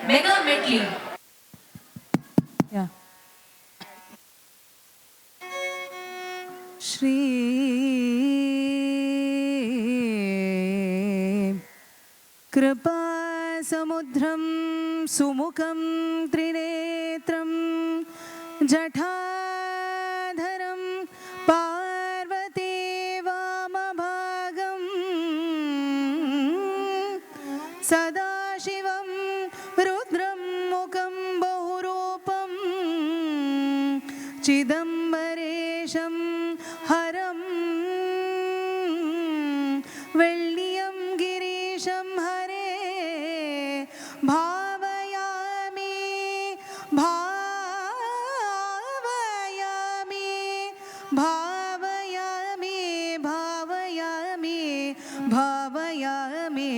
Mega medley. Shri కృపా సముద్రం సుముఖం త్రినేత్రం జఠాధరం పార్వతీ వామభాగం సదాశివం రుద్రం ముఖం బహురూపం చిదంబరేశం హరం వెళ్లియం గిరీశం హరే భావయామి భావయామి భావయామి భావయామి భావయామి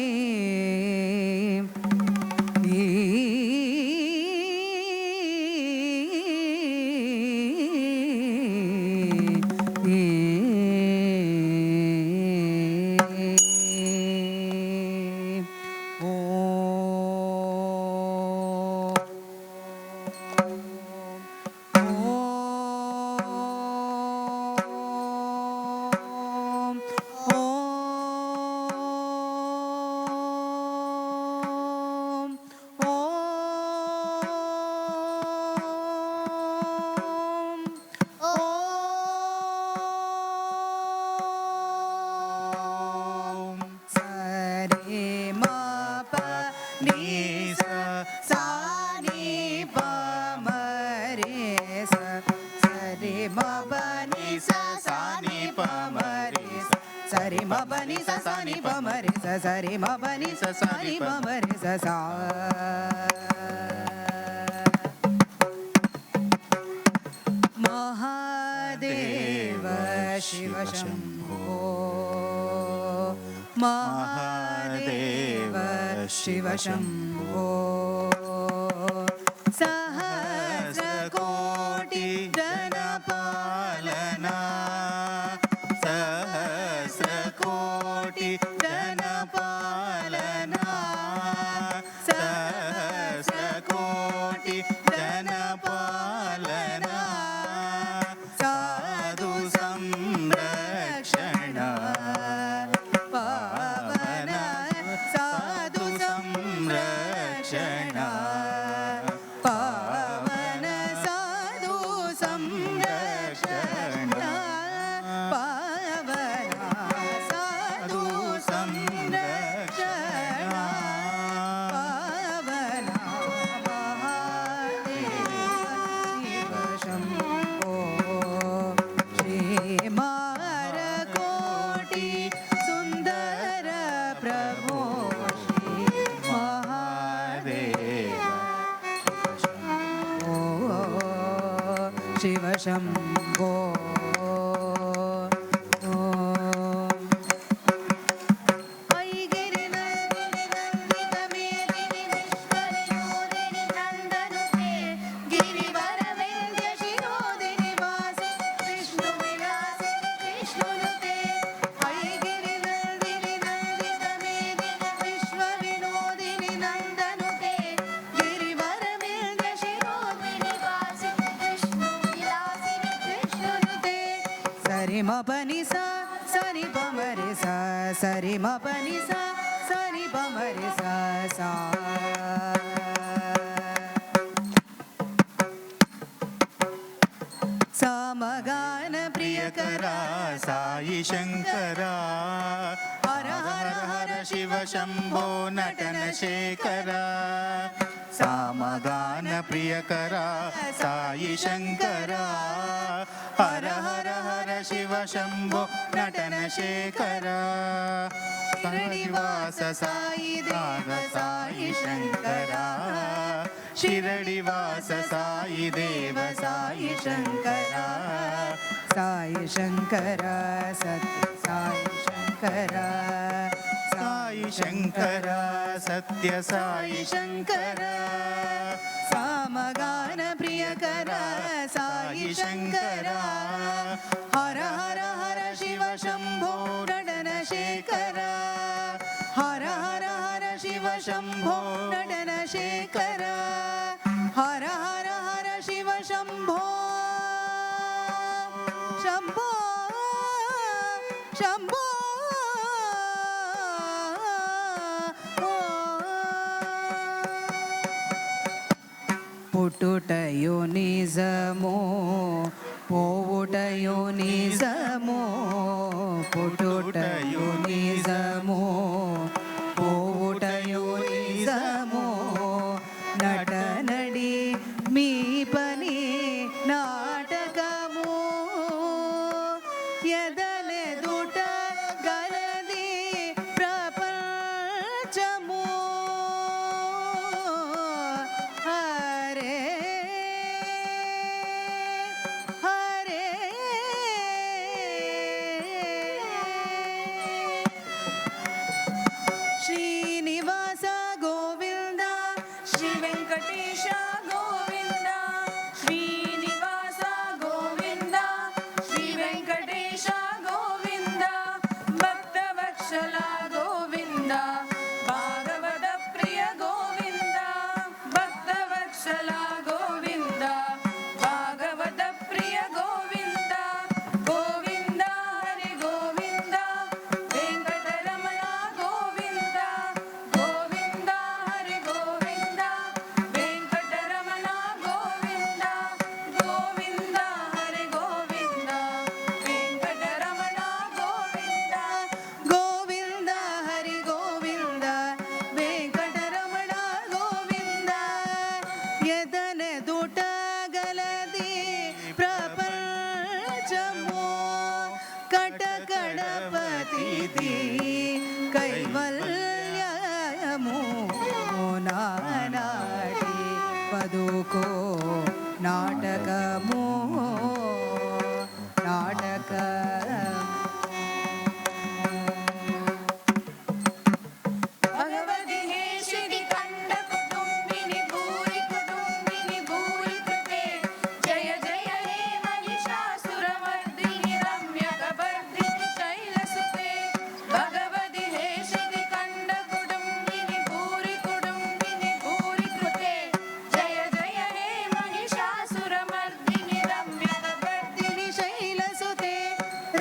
సరి మబని సని పమరి సరి మబని సని పమరి సా మహాదేవ శివ శంభో మహాదేవ శివ శంభో సహస్రకోటి జనపాలనా సహస్రకోటి జనపాలనా సహస్రకోటి జనపాలనా సాధు సంరక్షణ పావన సాధు సంరక్షణ పావన సాధు సంరక్షణ శివ శంభో సరి మపని సా సరి పమరి సా సరి మపని సా సరి పమరి సా సా సమగాన ప్రియకరా సాయి శంకరా హర హర హర శివ శంభో నటన శేఖరా సమగాన ప్రియకరా సాయి శంకరా హర హర హర శివ శంభో నటన శేఖరా శ్రీనివాస సాయి దేవ సాయి శంకరా शिरडिवास साई देव साई शंकरा साई शंकरा सत्य साई शंकरा साई शंकरा सत्य साई शंकरा सामगान प्रियकरा साई शंकरा हर हर हर शिव शंभो नटन शेखरा हर हर हर शिव शंभो नटन ಶಿವಶೇಖರ ಹರ ಹರ ಹರ ಶಿವ ಶಂಭೋ ಶಂಭೋ ಶಂಭೋ పుట్టుటయో నిజమో పోవుటయో నిజమో పుట్టుటయో నిజమో పోవుటయో నిజమో నట నడి మీ పని నాటకము ఎదలెదుట గలది ప్రపంచము హరే హరే శ్రీనివాస గోవింద శ్రీ వెంకటేశ గోవింద శ్రీనివాస గోవింద శ్రీ వెంకటేశ గోవింద భక్తవత్సల గోవింద భాగవత ప్రియ గోవింద భక్తవత్సల గోవింద భాగవత ప్రియ గోవింద గోవింద హరి గోవింద వెంకటరమణ గోవింద గోవింద హరి గోవింద వెంకటరమణ గోవింద గోవింద హరి గోవింద వెంకటరమణ గోవింద గోవింద హరి గోవింద వెంకటరమణ గోవింద ఎదనెదుట గలది ప్రపంచము కటకడపతిది కైవల్యము నానాటి పదుకో నాటకము భగవతి హేషిది కండ కుటుంబిని భూరి కుటుంబిని భూరి కృతే జయ జయ హే మహిషాసురమర్దిని రమ్యకవర్ధిని శైలసుతే భగవతి హేషిది కండ కుటుంబిని భూరి కుటుంబిని భూరి కృతే జయ జయ హే మహిషాసురమర్దిని రమ్యకవర్ధిని శైలసుతే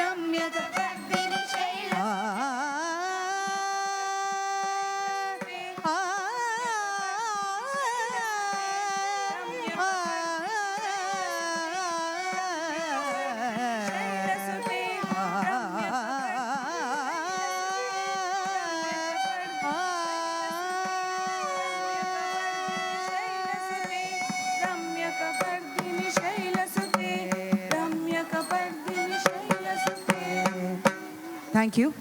రమ్యకవర్ధిని శైల రమ్యకవర్ధిని శైలసుతే రమ్యకవర్ధిని శైలసుతే. Thank you.